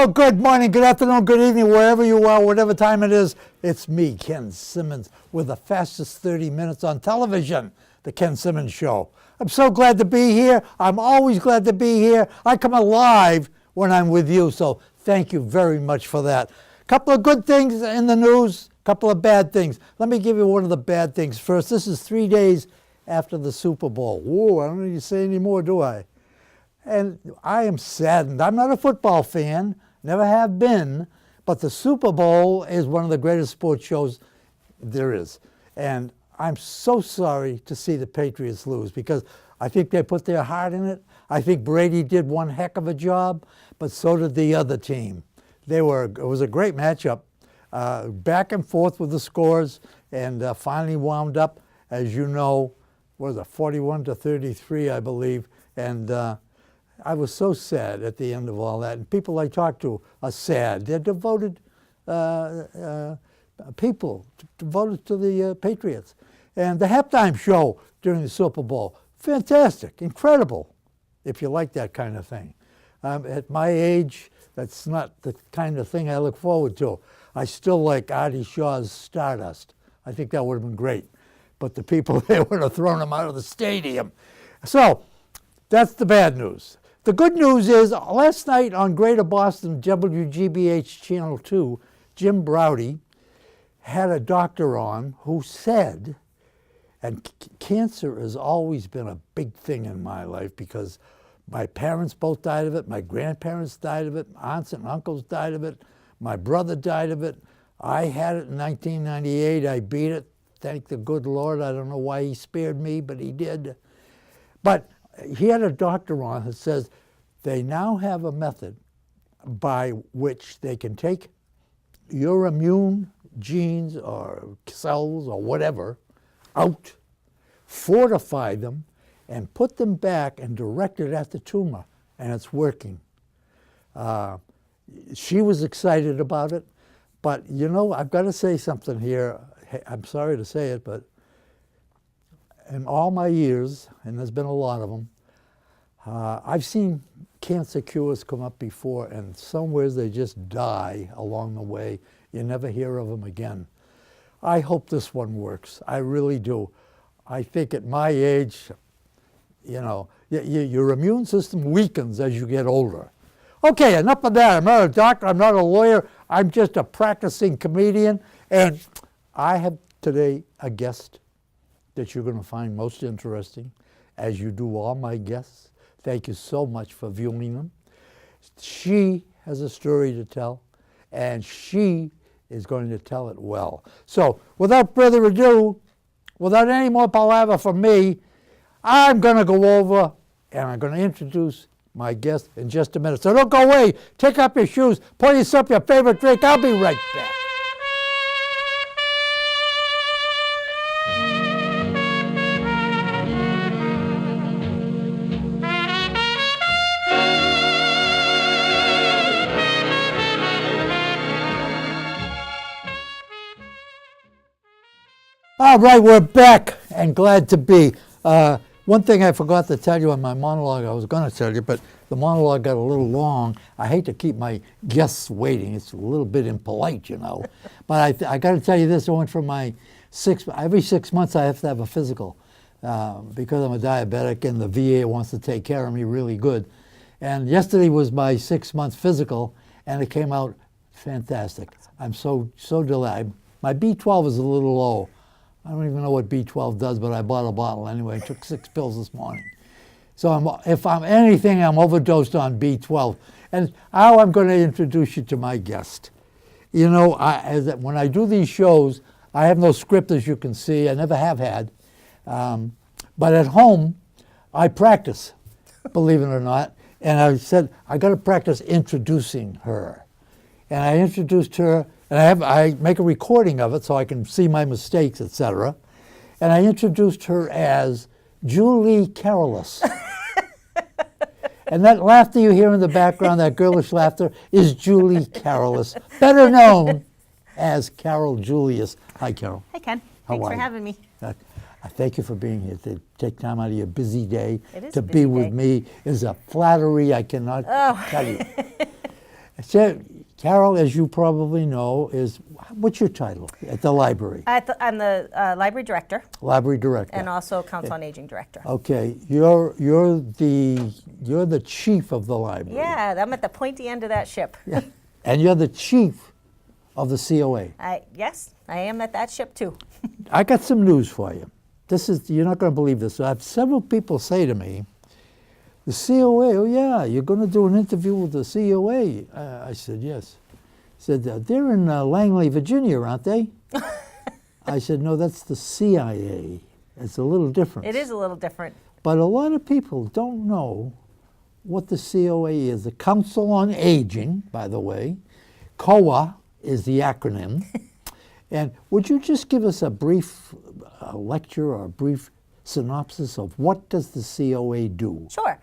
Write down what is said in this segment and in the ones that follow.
Well, good morning, good afternoon, good evening, wherever you are, whatever time it is. It's me, Ken Simmons, with the fastest 30 minutes on television, The Ken Simmons Show. I'm so glad to be here. I'm always glad to be here. I come alive when I'm with you, so thank you very much for that. A couple of good things in the news, a couple of bad things. Let me give you one of the bad things first. This is 3 days after the Super Bowl. Whoa, I don't need to say any more, do I? And I am saddened. I'm not a football fan, never have been, but the Super Bowl is one of the greatest sports shows there is. And I'm so sorry to see the Patriots lose because I think they put their heart in it. I think Brady did one heck of a job, but so did the other team. It was a great matchup, back and forth with the scores, and finally wound up, as you know, was it 41-33, I believe, and I was so sad at the end of all that. And people I talk to are sad. They're devoted people, devoted to the Patriots. And the halftime show during the Super Bowl, fantastic, incredible, if you like that kind of thing. At my age, that's not the kind of thing I look forward to. I still like Artie Shaw's Stardust. I think that would have been great. But the people, they would have thrown him out of the stadium. So that's the bad news. The good news is, last night on Greater Boston, WGBH Channel 2, Jim Browdy had a doctor on who said, and cancer has always been a big thing in my life because my parents both died of it, my grandparents died of it, aunts and uncles died of it, my brother died of it. I had it in 1998, I beat it, thank the good Lord. I don't know why he spared me, but he did. But he had a doctor on that says they now have a method by which they can take your immune genes or cells or whatever out, fortify them, and put them back and direct it at the tumor, and it's working. She was excited about it, but you know, I've got to say something here. I'm sorry to say it, but in all my years, and there's been a lot of them, I've seen cancer cures come up before, and somewhere they just die along the way. You never hear of them again. I hope this one works. I really do. I think at my age, you know, your immune system weakens as you get older. Okay, enough of that. I'm not a doctor. I'm not a lawyer. I'm just a practicing comedian, and I have today a guest that you're going to find most interesting, as you do all my guests. Thank you so much for viewing them. She has a story to tell, and she is going to tell it well. So, without further ado, without any more palaver from me, I'm going to go over and I'm going to introduce my guest in just a minute. So don't go away. Take up your shoes. Pour yourself your favorite drink. I'll be right back. All right, we're back and glad to be. One thing I forgot to tell you on my monologue, I was going to tell you, but the monologue got a little long. I hate to keep my guests waiting. It's a little bit impolite, you know. But I got to tell you this. I went from every 6 months I have to have a physical because I'm a diabetic and the VA wants to take care of me really good. And yesterday was my 6 month physical, and it came out fantastic. I'm so delighted. My B12 is a little low. I don't even know what B12 does, but I bought a bottle anyway. I took 6 pills this morning. So if I'm anything, I'm overdosed on B12. And now I'm going to introduce you to my guest. You know, when I do these shows, I have no script, as you can see. I never have had. But at home, I practice, believe it or not. And I said, I got to practice introducing her. And I introduced her. And I make a recording of it so I can see my mistakes, etc. And I introduced her as Julie Carolus. And that laughter you hear in the background, that girlish laughter, is Julie Carolus, better known as Carol Julius. Hi, Carol. Hi, Ken. Thanks for having me. I thank you for being here. To take time out of your busy day It is to a busy be with day. me is a flattery I cannot tell you. So, Carol, as you probably know, what's your title at the library? I'm the library director. Library director. And also Council on Aging director. Okay, you're the chief of the library. Yeah, I'm at the pointy end of that ship. Yeah. And you're the chief of the COA. Yes, I am at that ship too. I got some news for you. You're not going to believe this. I have several people say to me, the COA, oh yeah, you're going to do an interview with the COA. I said, yes. He said, they're in Langley, Virginia, aren't they? I said, no, that's the CIA. It's a little different. It is a little different. But a lot of people don't know what the COA is. The Council on Aging, by the way. COA is the acronym. And would you just give us a brief lecture or a brief synopsis of what does the COA do? Sure.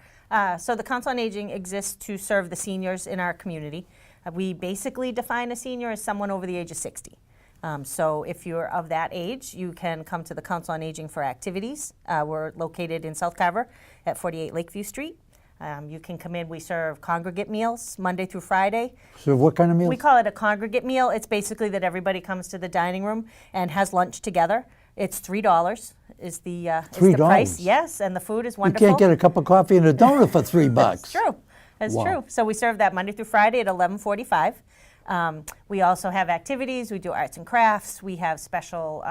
So the Council on Aging exists to serve the seniors in our community. We basically define a senior as someone over the age of 60. So if you're of that age, you can come to the Council on Aging for activities. We're located in South Carver at 48 Lakeview Street. You can come in. We serve congregate meals Monday through Friday. So what kind of meals? We call it a congregate meal. It's basically that everybody comes to the dining room and has lunch together. It's $3 is the price. Yes, and the food is wonderful. You can't get a cup of coffee and a donut for $3. That's true. That's true. So we serve that Monday through Friday at 11:45. We also have activities. We do arts and crafts. We have special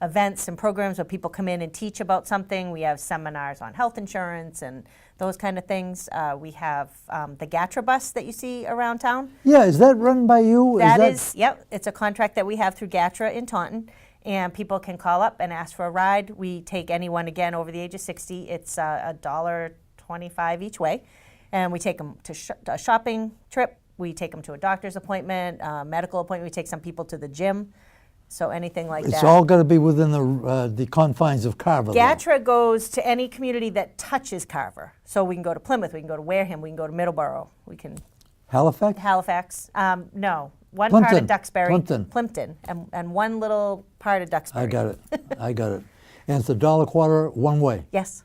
events and programs where people come in and teach about something. We have seminars on health insurance and those kind of things. We have the GATRA bus that you see around town. Yeah, is that run by you? Yep. It's a contract that we have through GATRA in Taunton. And people can call up and ask for a ride. We take anyone, again, over the age of 60. It's $1.25 each way. And we take them to a shopping trip. We take them to a doctor's appointment, medical appointment. We take some people to the gym. So anything like that. It's all got to be within the confines of Carver. GATRA goes to any community that touches Carver. So we can go to Plymouth. We can go to Wareham. We can go to Middleborough. We can. Halifax? No. One Plimpton. part of Duxbury. Plimpton. And one little part of Duxbury. I got it. And it's $1.25 one way. Yes.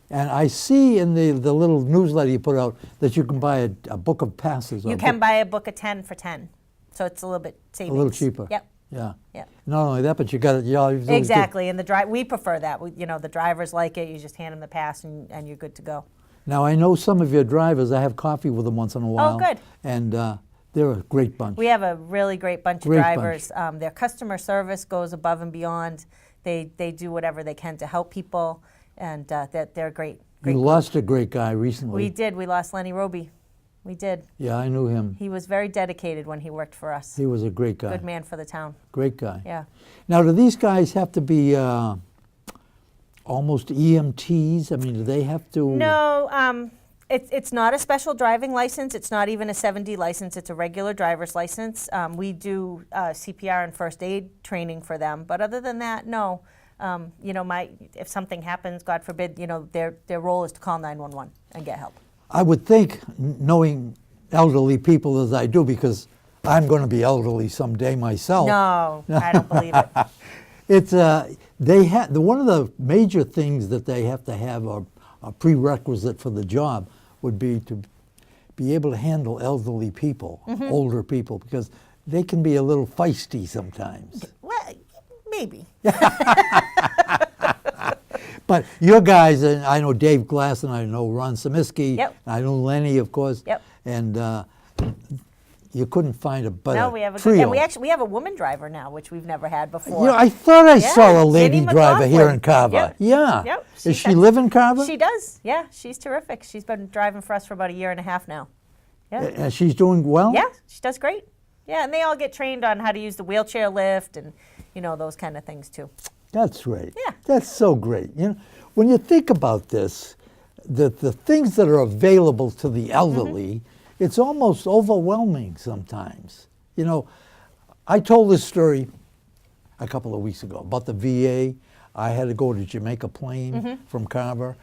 And I see in the little newsletter you put out that you can buy a book of passes. You can buy a book of 10 for 10. So it's a little bit savings. A little cheaper. Yep. Yeah. Yep. Not only that, but you got it. Exactly. And we prefer that. The drivers like it. You just hand them the pass and you're good to go. Now, I know some of your drivers. I have coffee with them once in a while. Oh, good. And they're a great bunch. We have a really great bunch of drivers. Their customer service goes above and beyond. They do whatever they can to help people, and they're great. You lost a great guy recently. We did. We lost Lenny Roby. We did. Yeah, I knew him. He was very dedicated when he worked for us. He was a great guy. Good man for the town. Great guy. Yeah. Now, do these guys have to be almost EMTs? I mean, do they have to? No. It's not a special driving license. It's not even a 7D license. It's a regular driver's license. We do CPR and first aid training for them. But other than that, no. If something happens, God forbid, their role is to call 911 and get help. I would think, knowing elderly people as I do, because I'm going to be elderly someday myself. No, I don't believe it. It's one of the major things that they have to have a prerequisite for the job would be to be able to handle elderly people, older people, because they can be a little feisty sometimes. Well, maybe. But your guys, and I know Dave Glass, and I know Ron Samiski, Yep. I know Lenny, of course. Yep. And you couldn't find a better No, we have a trio. and we have a woman driver now, which we've never had before. I thought I saw a lady Ginny driver here in McLaughlin. Carver. Yep. Yeah. Yep. Does she live in Carver? She does. Yeah, she's terrific. She's been driving for us for about a year and a half now. Yeah. And she's doing well? Yeah, she does great. Yeah, and they all get trained on how to use the wheelchair lift and those kind of things too. That's great. Yeah. That's so great. When you think about this, the things that are available to the elderly, it's almost overwhelming sometimes. I told this story a couple of weeks ago about the VA. I had to go to Jamaica Plain from Carver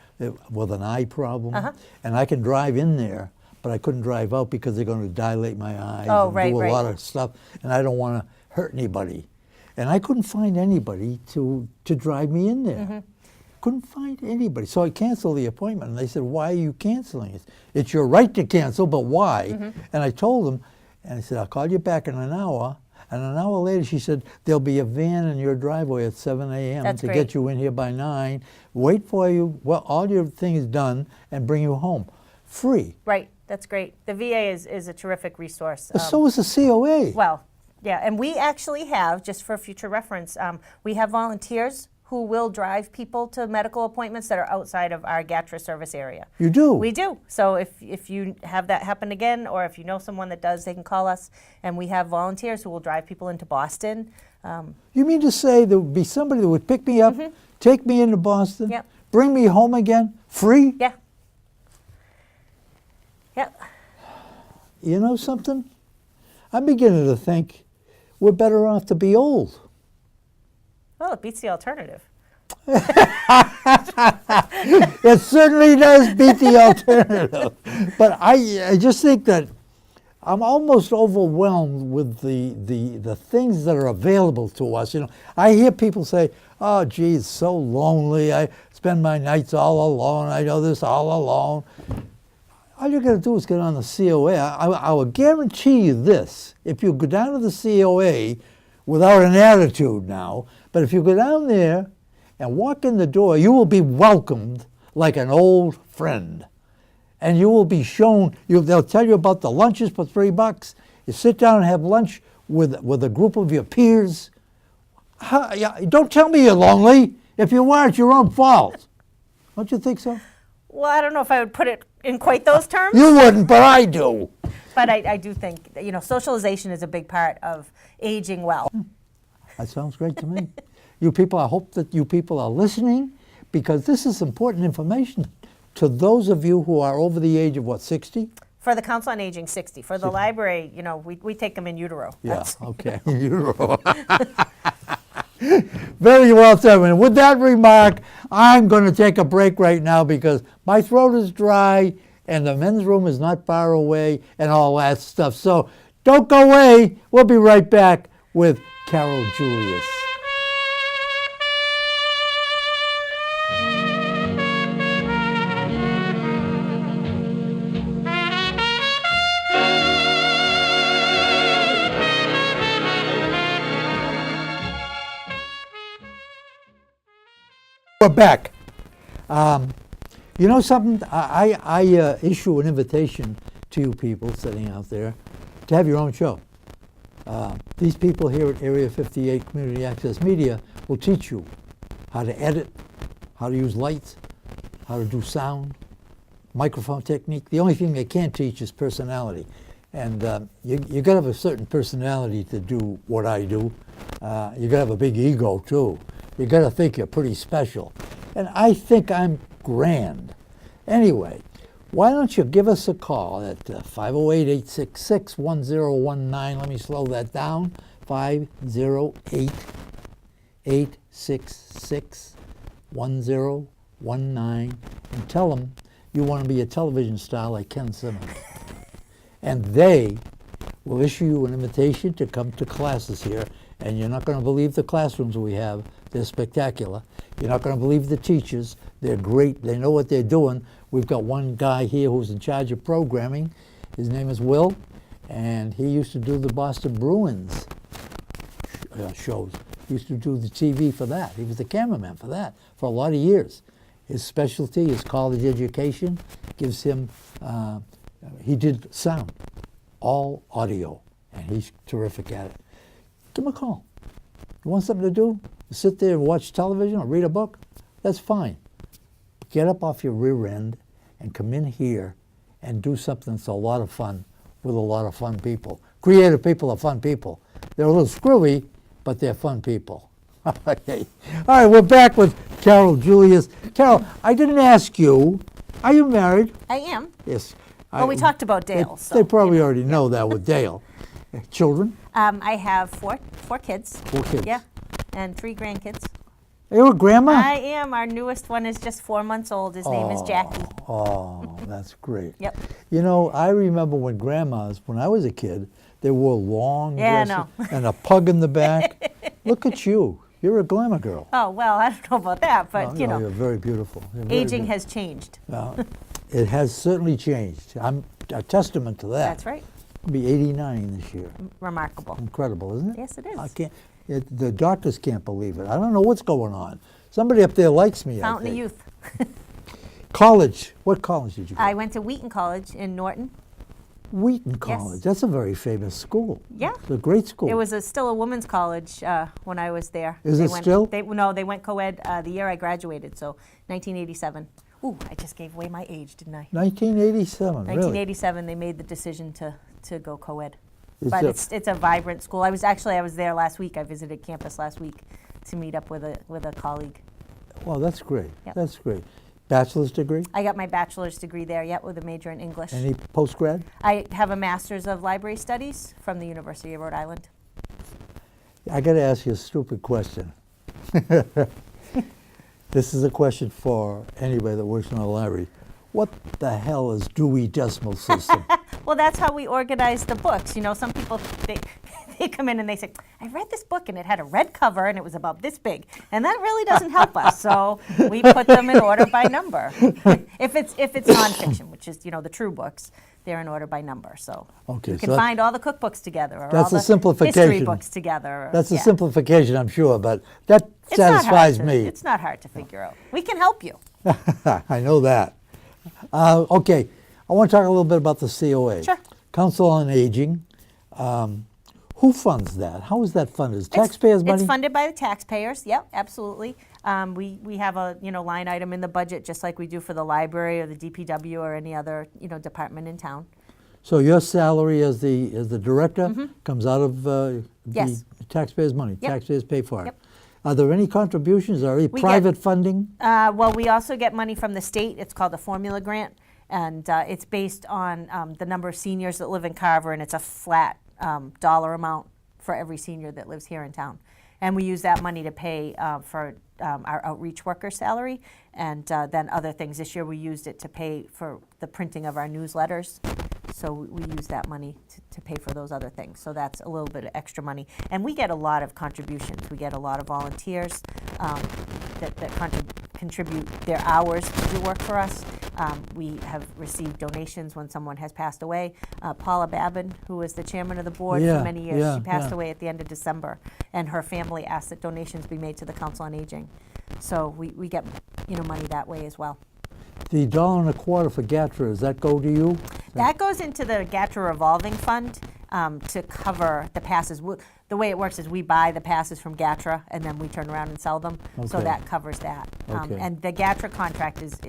with an eye problem, and I can drive in there, but I couldn't drive out because they're going to dilate my eyes and do a lot of stuff, and I don't want to hurt anybody. And I couldn't find anybody to drive me in there. Couldn't find anybody. So I canceled the appointment. And they said, why are you canceling it? It's your right to cancel, but why? And I told them, And I said, I'll call you back in an hour. And an hour later, she said, there'll be a van in your driveway at 7 a.m. That's to great. get you in here by 9, wait for you, well, all your things done, and bring you home. Free. Right, that's great. The VA is a terrific resource. So is the COA. Well, yeah, and we actually have, just for future reference, we have volunteers who will drive people to medical appointments that are outside of our GATRA service area. You do? We do. So if you have that happen again, or if you know someone that does, they can call us. And we have volunteers who will drive people into Boston. You mean to say there would be somebody that would pick me up, take me into Boston, Yep. bring me home again, free? Yeah. Yep. You know something? I'm beginning to think we're better off to be old. Well, it beats the alternative. It certainly does beat the alternative. But I just think that I'm almost overwhelmed with the things that are available to us. You know, I hear people say, oh, gee, it's so lonely. I spend my nights all alone. I do this all alone. All you're going to do is get on the COA. I will guarantee you this. If you go down to the COA without an attitude now, but if you go down there and walk in the door, you will be welcomed like an old friend. And you will be shown, they'll tell you about the lunches for $3. You sit down and have lunch with a group of your peers. Don't tell me you're lonely. If you are, it's your own fault. Don't you think so? Well, I don't know if I would put it in quite those terms. You wouldn't, but I do. But I do think that, socialization is a big part of aging well. That sounds great to me. You people, I hope that you people are listening, because this is important information to those of you who are over the age of, what, 60? For the Council on Aging, 60. For the library, we take them in utero. Yeah, okay. Very well said. And with that remark, I'm going to take a break right now because my throat is dry and the men's room is not far away and all that stuff. So don't go away. We'll be right back with Carol Julius. We're back. You know something? I issue an invitation to you people sitting out there to have your own show. These people here at Area 58 Community Access Media will teach you how to edit, how to use lights, how to do sound, microphone technique. The only thing they can't teach is personality. And you got to have a certain personality to do what I do. You got to have a big ego, too. You got to think you're pretty special. And I think I'm grand. Anyway, why don't you give us a call at 508-866-1019. Let me slow that down. 508-866-1019. And tell them you want to be a television star like Ken Simmons. And they will issue you an invitation to come to classes here. And you're not going to believe the classrooms we have. They're spectacular. You're not going to believe the teachers. They're great. They know what they're doing. We've got one guy here who's in charge of programming. His name is Will, and he used to do the Boston Bruins shows. He used to do the TV for that. He was the cameraman for that for a lot of years. His specialty is college education. Gives him, he did sound, all audio, and he's terrific at it. Give him a call. You want something to do? Sit there and watch television or read a book? That's fine. Get up off your rear end and come in here and do something that's a lot of fun with a lot of fun people. Creative people are fun people. They're a little screwy, but they're fun people. Okay. All right, we're back with Carol Julius. Carol, I didn't ask you, are you married? I am. Yes. Well, we talked about Dale. They probably already know that with Dale. Children? I have four kids. 4 kids. Yeah, and 3 grandkids. You're a grandma? I am. Our newest one is just 4 months old. His name is Jackie. Oh, that's great. Yep. You know, I remember when grandmas, when I was a kid, they wore long dresses and a pug in the back. Look at you. You're a glamour girl. Oh, well, I don't know about that, but, No, you're very beautiful. You're very aging beautiful. has changed. It has certainly changed. I'm a testament to that. That's right. I'll be 89 this year. Remarkable. Incredible, isn't it? Yes, it is. I can't. The doctors can't believe it. I don't know what's going on. Somebody up there likes me. Fountain I of think. Youth. College. What college did you go? I went to Wheaton College in Norton. Wheaton College. That's a very famous school. Yeah. It's a great school. It was still a women's college when I was there. Is it still? No, they went co-ed the year I graduated, so 1987. Ooh, I just gave away my age, didn't I? 1987. 1987, they made the decision to go co-ed. Really? But it's a vibrant school. I was there last week. I visited campus last week to meet up with a colleague. Well, that's great. Yep. That's great. Bachelor's degree? I got my bachelor's degree there, with a major in English. Any postgrad? I have a master's of library studies from the University of Rhode Island. I got to ask you a stupid question. This is a question for anybody that works in a library. What the hell is Dewey Decimal System? Well, that's how we organize the books. Some people, they come in and they say, I read this book and it had a red cover and it was about this big. And that really doesn't help us. So we put them in order by number. If it's nonfiction, which is, the true books, they're in order by number. So Okay, you can so find all the cookbooks together or that's all a the simplification. history books together. That's a yeah. simplification, I'm sure, but that It's not hard satisfies to- me. It's not hard to figure out. We can help you. I know that. Okay, I want to talk a little bit about the COA. Sure. Council on Aging. Who funds that? How is that funded? Is taxpayers' money? It's funded by the taxpayers. Yep, absolutely. We have a line item in the budget just like we do for the library or the DPW or any other department in town. So your salary as the director comes out of Yes. the taxpayers' money. Yep. Taxpayers pay for it. Yep. Are there any contributions or any We private funding? Well, we also get money from the state. It's called the formula grant, and it's based on the number of seniors that live in Carver, and it's a flat dollar amount for every senior that lives here in town. And we use that money to pay for our outreach worker salary, and then other things. This year we used it to pay for the printing of our newsletters. So we use that money to pay for those other things. So that's a little bit of extra money. And we get a lot of contributions. We get a lot of volunteers that contribute their hours to do work for us. We have received donations when someone has passed away. Paula Babin, who was the chairman of the board Yeah, for many years, yeah, she passed yeah. away at the end of December. And her family asked that donations be made to the Council on Aging. So we get money that way as well. The $1.25 for GATRA, does that go to you? That goes into the GATRA revolving fund to cover the passes. The way it works is we buy the passes from GATRA and then we turn around and sell them. So Okay. that covers that. Okay. And the GATRA contract is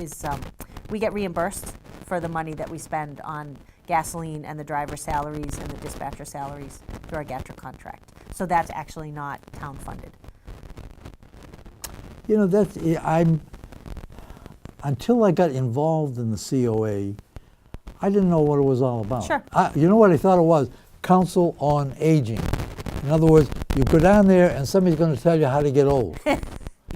we get reimbursed for the money that we spend on gasoline and the driver salaries and the dispatcher salaries through our GATRA contract. So that's actually not town funded. Until I got involved in the COA, I didn't know what it was all about. Sure. You know what I thought it was? Council on Aging. In other words, you go down there and somebody's going to tell you how to get old. Keep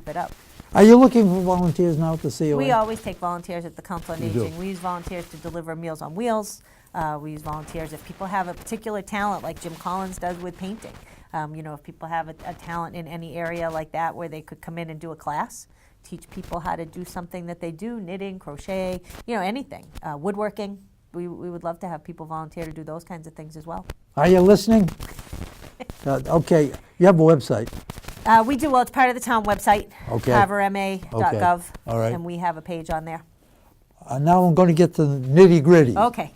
it up. Are you looking for volunteers now at the COA? We always take volunteers at the Council on You do. Aging. We use volunteers to deliver Meals on Wheels. We use volunteers if people have a particular talent, like Jim Collins does with painting. If people have a talent in any area like that where they could come in and do a class, teach people how to do something that they do, knitting, crochet, anything, woodworking. We would love to have people volunteer to do those kinds of things as well. Are you listening? Okay, you have a website. We do, well, it's part of the town website, Okay. carverma.gov, All right. and we have a page on there. Now I'm going to get to the nitty-gritty. Okay.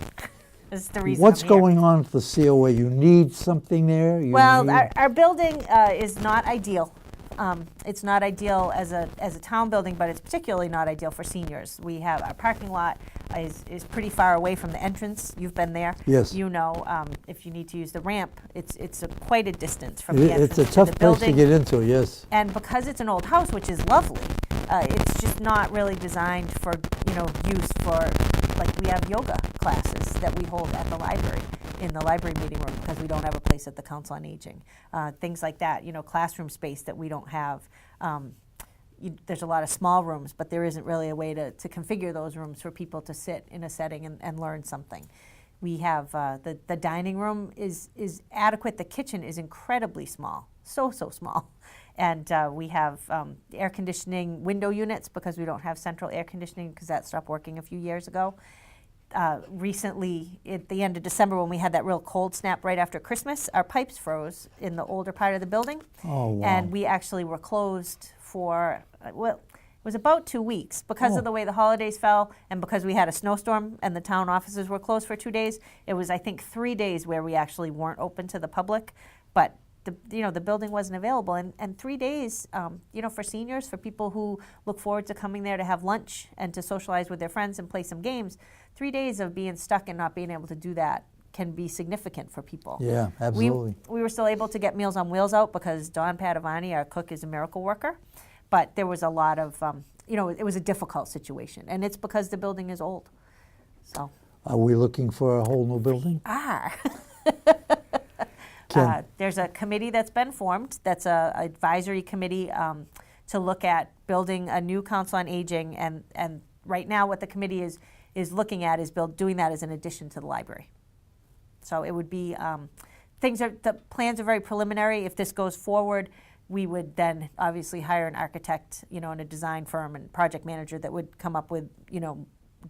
This is the reason What's I'm here. going on at the COA? You need something there? Well, our building is not ideal. It's not ideal as a town building, but it's particularly not ideal for seniors. We have our parking lot is pretty far away from the entrance. You've been there. Yes. If you need to use the ramp, it's quite a distance from the entrance It's a to tough the place to building. get into, yes. And because it's an old house, which is lovely, it's just not really designed for use for, like, we have yoga classes that we hold at the library, in the library meeting room, because we don't have a place at the Council on Aging. Things like that, classroom space that we don't have. There's a lot of small rooms, but there isn't really a way to configure those rooms for people to sit in a setting and learn something. We have the dining room is adequate. The kitchen is incredibly small, so small. And we have air conditioning window units because we don't have central air conditioning because that stopped working a few years ago. recently, at the end of December, when we had that real cold snap right after Christmas, our pipes froze in the older part of the building. Oh, wow. And we actually were closed for, well, it was about 2 weeks because of the way the holidays fell and because we had a snowstorm and the town offices were closed for 2 days. It was, I think, 3 days where we actually weren't open to the public, but the building wasn't available. And 3 days, for seniors, for people who look forward to coming there to have lunch and to socialize with their friends and play some games, 3 days of being stuck and not being able to do that can be significant for people. Yeah, absolutely. We were still able to get Meals on Wheels out because Don Padavani, our cook, is a miracle worker. But there was a lot of, it was a difficult situation. And it's because the building is old. So. Are we looking for a whole new building? There's a committee that's been formed. That's a advisory committee to look at building a new council on aging. And right now what the committee is looking at is doing that as an addition to the library. So it would be, the plans are very preliminary. If this goes forward, we would then obviously hire an architect, and a design firm and project manager that would come up with,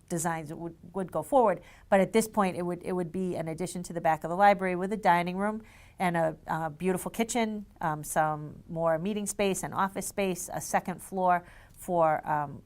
designs that would go forward. But at this point, it would be an addition to the back of the library with a dining room and a beautiful kitchen, some more meeting space and office space, a second floor for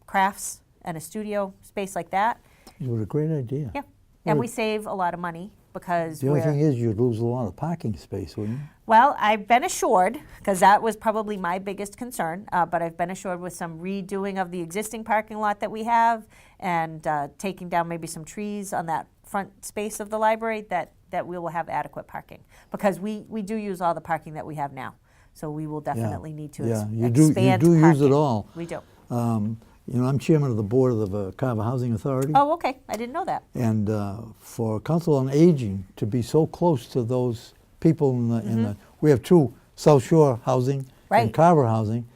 crafts and a studio space like that. What a great idea. Yeah, and we save a lot of money because the only thing is you'd lose a lot of parking space, wouldn't you? Well, I've been assured, because that was probably my biggest concern, but I've been assured with some redoing of the existing parking lot that we have and taking down maybe some trees on that front space of the library that we will have adequate parking. Because we do use all the parking that we have now. So we will definitely need to expand you do parking. use it all. We do. I'm chairman of the board of the Carver Housing Authority. Oh, okay. I didn't know that. And for Council on Aging to be so close to those people in the we have two, South Shore Housing and Carver Housing,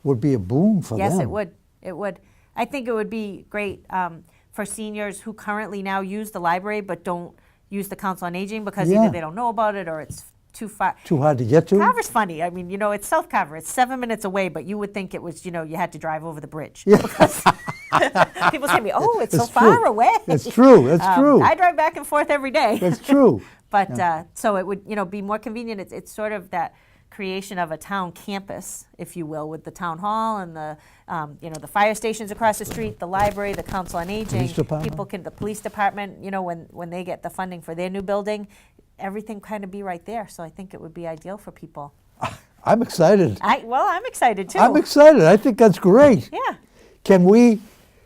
would be a boom for them. Yes, it would. It would. I think it would be great for seniors who currently now use the library but don't use the Council on Aging because either they don't know about it or it's too far. Too hard to get to? Carver's funny. I mean, it's South Carver. It's 7 minutes away, but you would think it was, you had to drive over the bridge. Yeah. Because people say to me, it's so far away. It's true. It's true. I drive back and forth every day. That's true. But so it would, be more convenient. It's sort of that creation of a town campus, if you will, with the town hall and the, the fire stations across the street, the library, the Council on Aging. The police department, when they get the funding for their new building, everything kind of be right there. So I think it would be ideal for people. I'm excited. I'm excited too. I'm excited. I think that's great. Yeah. Can we,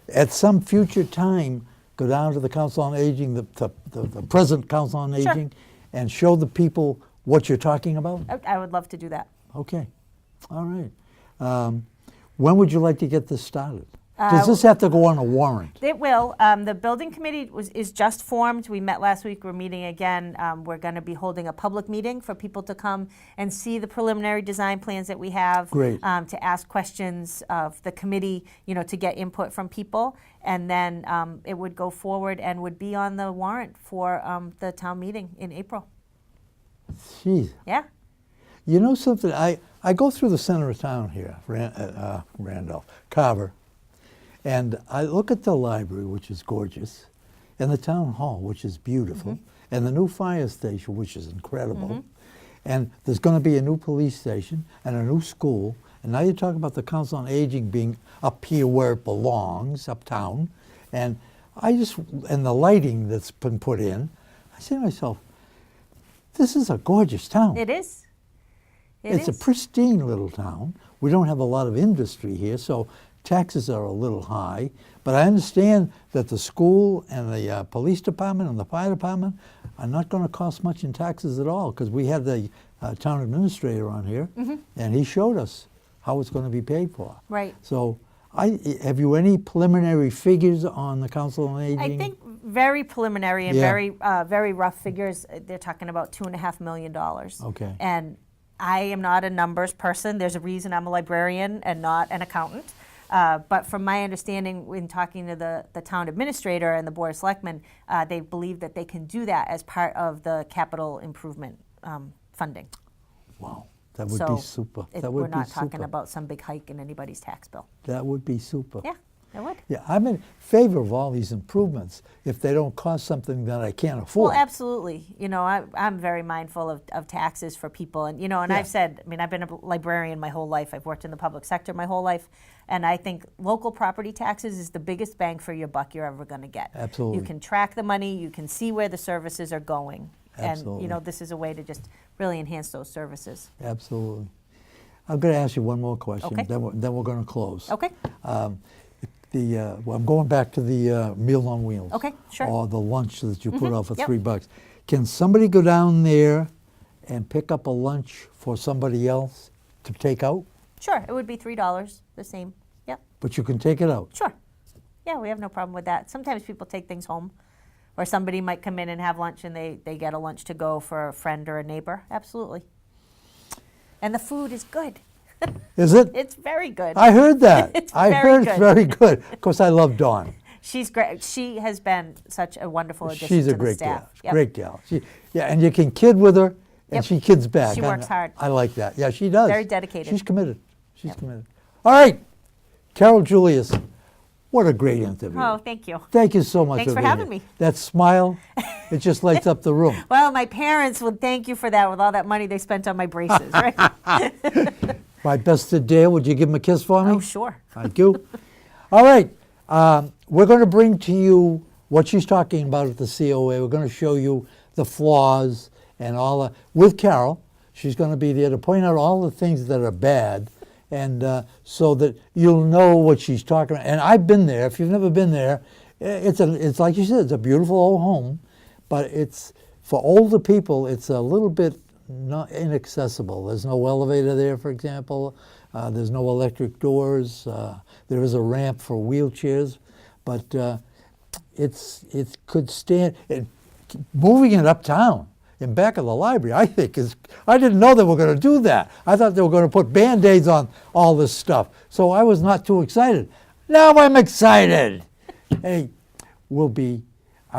at some future time, go down to the Council on Aging, the present Council on Aging, and show the people what you're talking about? I would love to do that. Okay. All right. When would you like to get this started? Does this have to go on a warrant? It will. The building committee is just formed. We met last week. We're meeting again. We're going to be holding a public meeting for people to come and see the preliminary design plans that we have. Great. To ask questions of the committee, to get input from people. And then it would go forward and would be on the warrant for the town meeting in April. Jeez. Yeah. You know something? I go through the center of town here, Randolph, Carver. And I look at the library, which is gorgeous, and the town hall, which is beautiful, and the new fire station, which is incredible. And there's going to be a new police station and a new school. And now you're talking about the Council on Aging being up here where it belongs, uptown. And and the lighting that's been put in, I say to myself, this is a gorgeous town. It is. It's a pristine little town. We don't have a lot of industry here, so taxes are a little high, but I understand that the school and the police department and the fire department are not going to cost much in taxes at all, because we had the town administrator on here, and he showed us how it's going to be paid for. Right. So have you any preliminary figures on the Council on Aging? I think very preliminary and very rough figures. They're talking about $2.5 million. Okay. And I am not a numbers person. There's a reason I'm a librarian and not an accountant. But from my understanding, when talking to the town administrator and the Board of Selectmen, they believe that they can do that as part of the capital improvement funding. Wow, that would be super. We're not talking about some big hike in anybody's tax bill. That would be super. Yeah. I would. Yeah, I'm in favor of all these improvements if they don't cost something that I can't afford. Well, absolutely. You know, I'm very mindful of taxes for people. And, you know, and Yeah. I've said, I mean, I've been a librarian my whole life. I've worked in the public sector my whole life. And I think local property taxes is the biggest bang for your buck you're ever going to get. Absolutely. You can track the money. You can see where the services are going. And, Absolutely. you know, this is a way to just really enhance those services. Absolutely. I'm going to ask you one more question, Okay. then we're going to close. Okay. Well, I'm going back to the Meal on Wheels. Okay, sure. Or the lunch that you put out for Yep. $3. Can somebody go down there and pick up a lunch for somebody else to take out? Sure. It would be $3, the same. Yep. But you can take it out. Sure. Yeah, we have no problem with that. Sometimes people take things home, or somebody might come in and have lunch and they get a lunch to go for a friend or a neighbor. Absolutely. And the food is good. Is it? It's very good. I heard that. It's I very heard good. it's very good. Of course, I love Dawn. She's great. She has been such a wonderful addition She's to a the great staff. gal. Yep. Great gal. Yeah, and you can kid with her, and Yep. she kids back. She works hard. I like that. Yeah, she does. Very dedicated. She's committed. She's Yep. committed. All right, Carol Julius, what a great interview. Oh, thank you. Thank you so much Thanks for being having here. me. That smile, it just lights up the room. Well, my parents would thank you for that with all that money they spent on my braces, right? My best to Dale, would you give him a kiss for me? Oh, sure. Thank you. All right, we're going to bring to you what she's talking about at the COA. We're going to show you the flaws and all that. With Carol, she's going to be there to point out all the things that are bad, and so that you'll know what she's talking about. And I've been there. If you've never been there, it's like you said, it's a beautiful old home, but it's for older people. It's a little bit not inaccessible. There's no elevator there, for example. There's no electric doors. There is a ramp for wheelchairs, but it could stand. Moving it uptown in back of the library, I think I didn't know they were going to do that. I thought they were going to put Band-Aids on all this stuff, so I was not too excited. Now I'm excited. Hey, I'm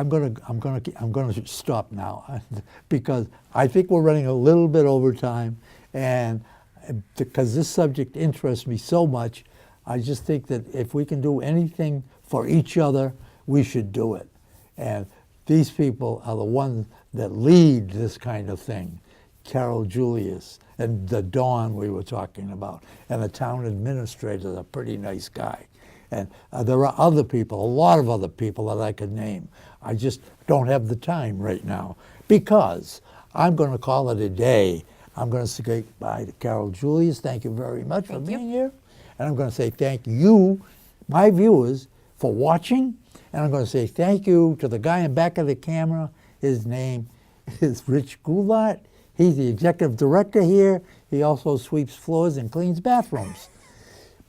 gonna stop now because I think we're running a little bit over time, and because this subject interests me so much, I just think that if we can do anything for each other, we should do it. And these people are the ones that lead this kind of thing. Carol Julius and the Dawn we were talking about, and the town administrator is a pretty nice guy. And there are other people, a lot of other people that I could name. I just don't have the time right now because I'm going to call it a day. I'm going to say bye to Carol Julius. Thank you very much for being here. And I'm going to say thank you, my viewers, for watching. And I'm going to say thank you to the guy in back of the camera. His name is Rich Goulart. He's the executive director here. He also sweeps floors and cleans bathrooms.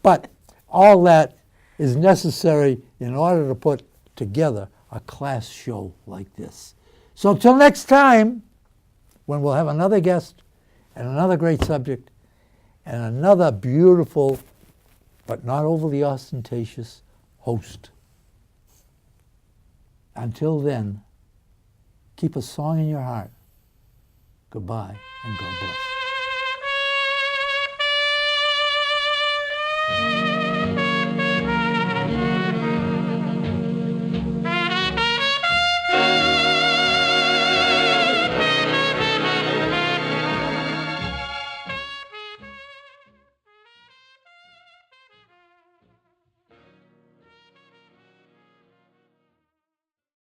But all that is necessary in order to put together a class show like this. So until next time, when we'll have another guest and another great subject and another beautiful but not overly ostentatious host. Until then, keep a song in your heart. Goodbye and God bless.